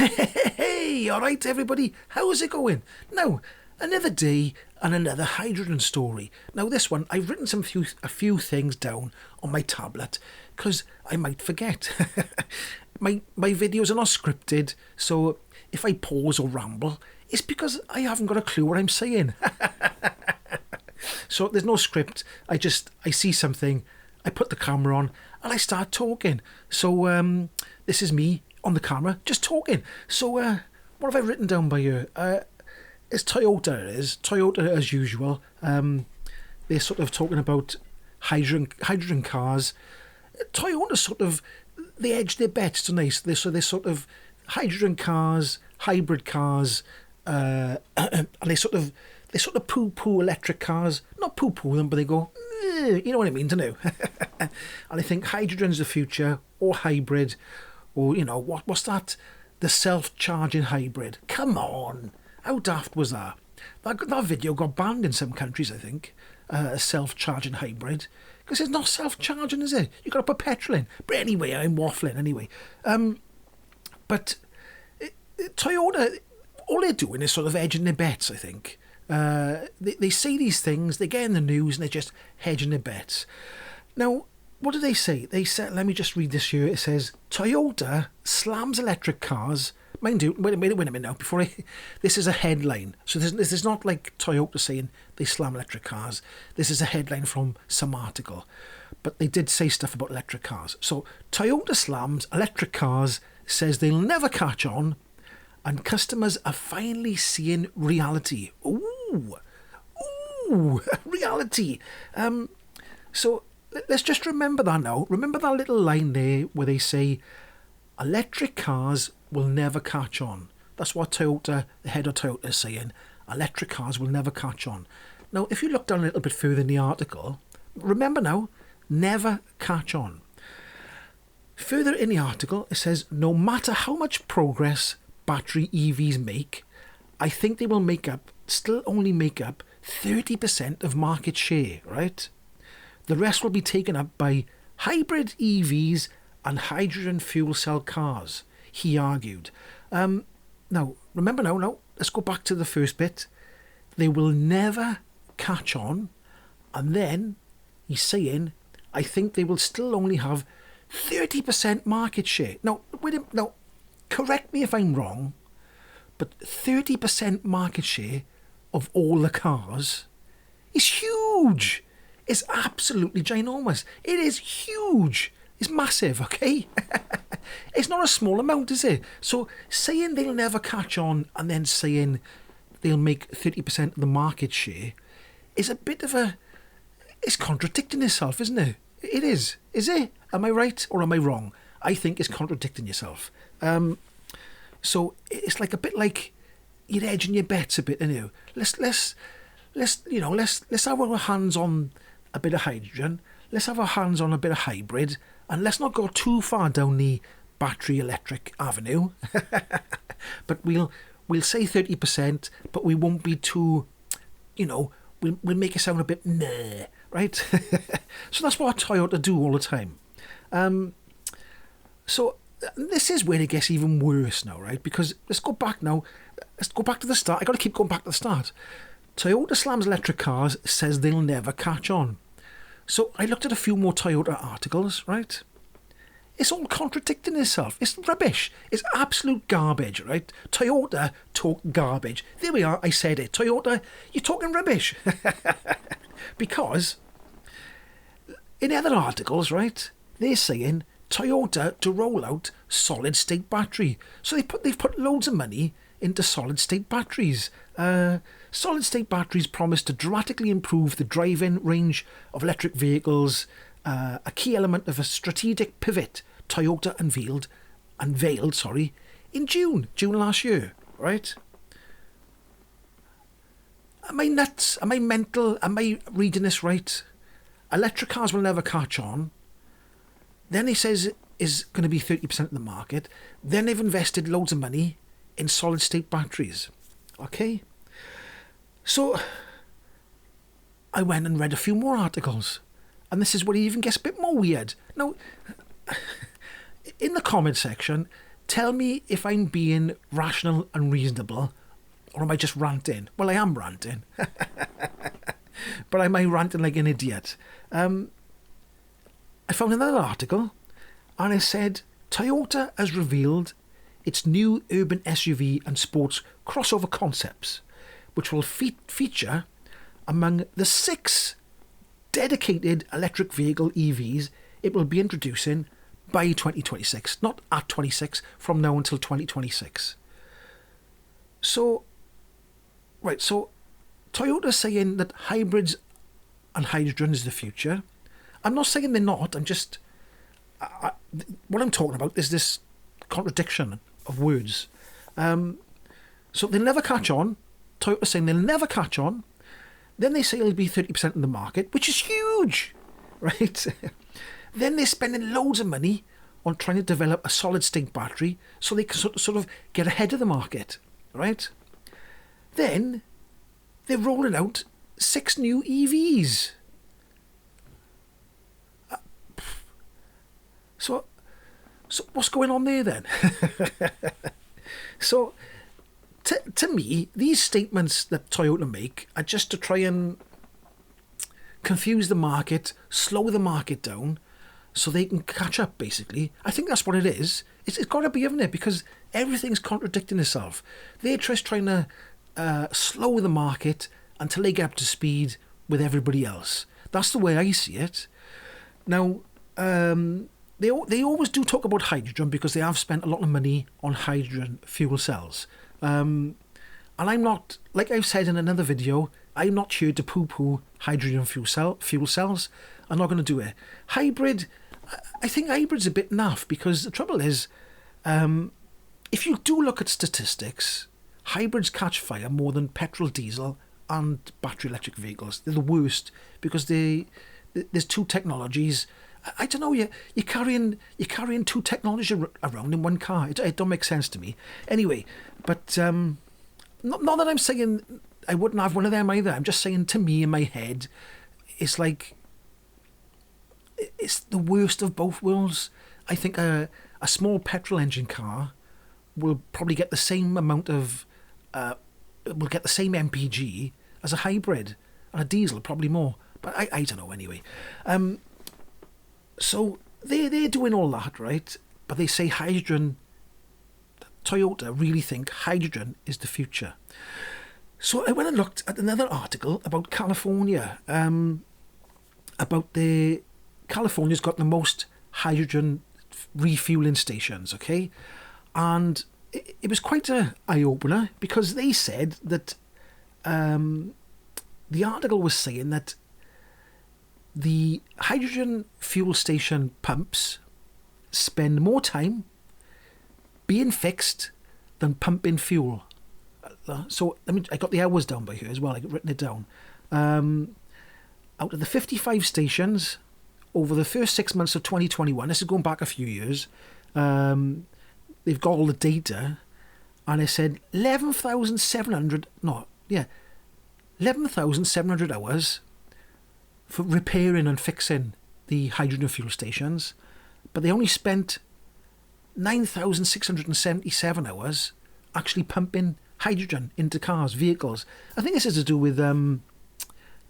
Hey, all right, everybody. How's it going? Now, another day and another hydrogen story. Now, this one, I've written a few things down on my tablet because I might forget. my videos are not scripted, so if I pause or ramble, it's because I haven't got a clue what I'm saying. So there's no script. I see something, I put the camera on, and I start talking. So this is me on the camera, just talking. So what have I written down by here? It's Toyota. It is Toyota as usual. They're sort of talking about hydrogen cars. Toyota sort of, they edge their bets, don't they? So they're sort of hydrogen cars, hybrid cars, and they sort of poo-poo electric cars. Not poo-poo them, but they go, you know what I mean, don't you? And I think hydrogen's the future, or hybrid, or, you know, what's that? The self-charging hybrid. Come on. How daft was that? That video got banned in some countries, I think. A self-charging hybrid. Because it's not self-charging, is it? You've got to put petrol in. But anyway, I'm waffling anyway. But Toyota, all they're doing is sort of edging their bets, I think. They say these things, they get in the news, and they're just hedging their bets. Now, what do they say? They said, let me just read this here. It says, Toyota slams electric cars. Mind you, wait a minute now. This is a headline. So this is not like Toyota saying they slam electric cars. This is a headline from some article. But they did say stuff about electric cars. So Toyota slams electric cars, says they'll never catch on, and customers are finally seeing reality. Ooh, reality. So let's just remember that now. Remember that little line there where they say, electric cars will never catch on. That's what Toyota, the head of Toyota, is saying. Electric cars will never catch on. Now, if you look down a little bit further in the article, remember now, never catch on. Further in the article, it says, no matter how much progress battery EVs make, I think they will still only make up 30% of market share, right? The rest will be taken up by hybrid EVs and hydrogen fuel cell cars, he argued. Now, remember now, let's go back to the first bit. They will never catch on, and then he's saying, I think they will still only have 30% market share. Now, correct me if I'm wrong, but 30% market share of all the cars is huge. It's absolutely ginormous. It is huge. It's massive, okay? It's not a small amount, is it? So saying they'll never catch on and then saying they'll make 30% of the market share is a bit of a... It's contradicting itself, isn't it? It is. Is it? Am I right or am I wrong? I think it's contradicting yourself. So it's like a bit like you're edging your bets a bit, you know. Let's have our hands on a bit of hydrogen. Let's have our hands on a bit of hybrid, and let's not go too far down the battery electric avenue. But we'll say 30%, but we won't be too, we'll make it sound a bit meh, right? So that's what Toyota do all the time. So this is where it gets even worse now, right? Because let's go back to the start. I got to keep going back to the start. Toyota slams electric cars, says they'll never catch on. So I looked at a few more Toyota articles, right? It's all contradicting itself. It's rubbish. It's absolute garbage, right? Toyota talk garbage. There we are, I said it. Toyota, you're talking rubbish. Because in other articles, right, they're saying Toyota to roll out solid-state battery. So they've put loads of money into solid-state batteries. Solid-state batteries promise to dramatically improve the driving range of electric vehicles, a key element of a strategic pivot Toyota unveiled in June last year, right? Am I nuts? Am I mental? Am I reading this right? Electric cars will never catch on. Then he says is going to be 30% of the market. Then they've invested loads of money in solid-state batteries. Okay? So I went and read a few more articles. And this is where it even gets a bit more weird. Now, in the comment section, tell me if I'm being rational and reasonable, or am I just ranting? Well, I am ranting. But am I ranting like an idiot? I found another article, and it said, Toyota has revealed its new urban SUV and sports crossover concepts, which will feature among the 6 dedicated electric vehicle EVs it will be introducing by 2026. Not at 26, from now until 2026. So Toyota's saying that hybrids and hydrogen is the future. I'm not saying they're not. I'm just... what I'm talking about is this contradiction of words. So they'll never catch on. Toyota's saying they'll never catch on. Then they say it'll be 30% in the market, which is huge, right? Then they're spending loads of money on trying to develop a solid-state battery so they can sort of get ahead of the market, right? Then they're rolling out 6 new EVs. So what's going on there then? So, to me, these statements that Toyota make are just to try and confuse the market, slow the market down, so they can catch up, basically. I think that's what it is. It's got to be, haven't it? Because everything's contradicting itself. They're just trying to slow the market until they get up to speed with everybody else. That's the way I see it. Now, they always do talk about hydrogen because they have spent a lot of money on hydrogen fuel cells. And I'm not, like I've said in another video, I'm not here to poo-poo hydrogen fuel cells. I'm not going to do it. Hybrid, I think hybrid's a bit naff because the trouble is, if you do look at statistics, hybrids catch fire more than petrol, diesel and battery electric vehicles. They're the worst because there's 2 technologies. I don't know, you're carrying 2 technologies around in one car. It don't make sense to me. Anyway, but not that I'm saying I wouldn't have one of them either. I'm just saying, to me, in my head, it's like, it's the worst of both worlds. I think a small petrol engine car will probably get the same amount of, will get the same MPG as a hybrid, and a diesel probably more. But I don't know anyway. So they're doing all that, right? But they say hydrogen, Toyota really think hydrogen is the future. So I went and looked at another article about California, about California's got the most hydrogen refueling stations, okay? And it was quite an eye-opener because they said that the article was saying that the hydrogen fuel station pumps spend more time being fixed than pumping fuel. So I got the hours down by here as well. I've written it down. Out of the 55 stations over the first 6 months of 2021, this is going back a few years, they've got all the data, and it said 11,700 hours for repairing and fixing the hydrogen fuel stations, but they only spent 9,677 hours actually pumping hydrogen into cars, vehicles. I think this is to do with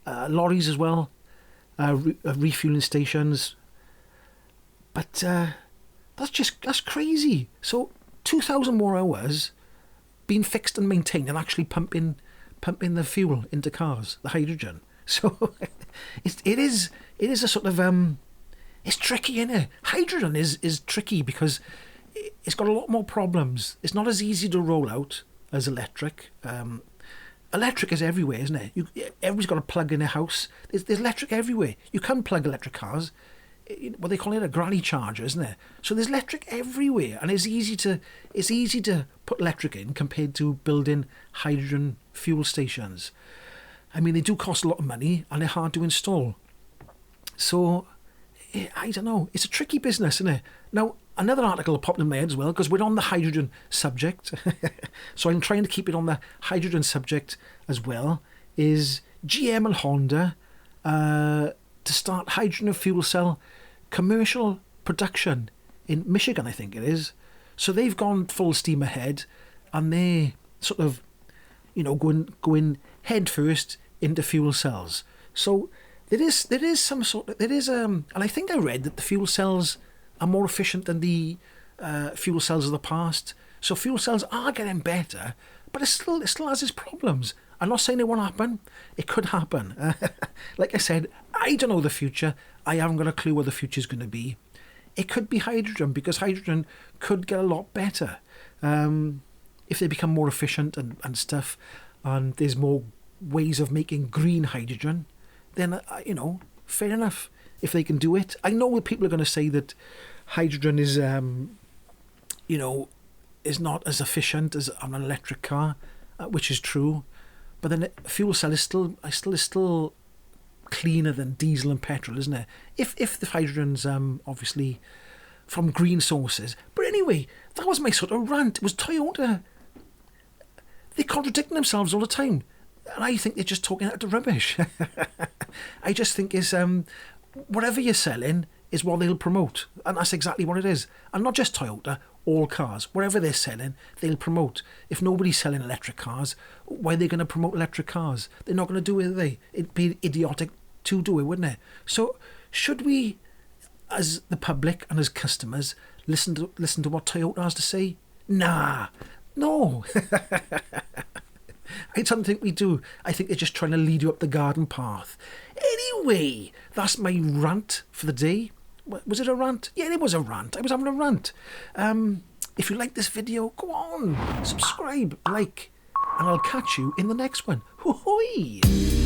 lorries as well, refueling stations. But that's crazy. So 2,000 more hours being fixed and maintained and actually pumping the fuel into cars, the hydrogen. So it is a sort of it's tricky, innit? Hydrogen is tricky because it's got a lot more problems. It's not as easy to roll out as electric. Electric is everywhere, isn't it? Everybody's got a plug in a house. There's electric everywhere. You can plug electric cars. What they call it, a granny charger, isn't it? So there's electric everywhere, and it's easy to put electric in compared to building hydrogen fuel stations. I mean, they do cost a lot of money, and they're hard to install. So I don't know. It's a tricky business, isn't it? Now, another article popped in my head as well, because we're on the hydrogen subject. So I'm trying to keep it on the hydrogen subject as well, is GM and Honda to start hydrogen fuel cell commercial production in Michigan, I think it is. So they've gone full steam ahead, and they're sort of, going head first into fuel cells. So there is some sort of, and I think I read that the fuel cells are more efficient than the fuel cells of the past. So fuel cells are getting better, but it still has its problems. I'm not saying it won't happen. It could happen. Like I said, I don't know the future. I haven't got a clue what the future's going to be. It could be hydrogen, because hydrogen could get a lot better if they become more efficient and stuff, and there's more ways of making green hydrogen. Then fair enough if they can do it. I know that people are going to say that hydrogen is is not as efficient as an electric car, which is true. But then fuel cell is still cleaner than diesel and petrol, isn't it? If the hydrogen's obviously from green sources. But anyway, that was my sort of rant. It was Toyota. They're contradicting themselves all the time, and I think they're just talking out of rubbish. I just think is whatever you're selling is what they'll promote, and that's exactly what it is. And not just Toyota, all cars, whatever they're selling, they'll promote. If nobody's selling electric cars, why are they going to promote electric cars? They're not going to do it, are they? It'd be idiotic to do it, wouldn't it? So should we, as the public and as customers, listen to what Toyota has to say? Nah, no. I don't think we do. I think they're just trying to lead you up the garden path. Anyway, that's my rant for the day. Was it a rant? Yeah, it was a rant. I was having a rant. If you like this video, go on, subscribe, like, and I'll catch you in the next one. Hoo-hoo!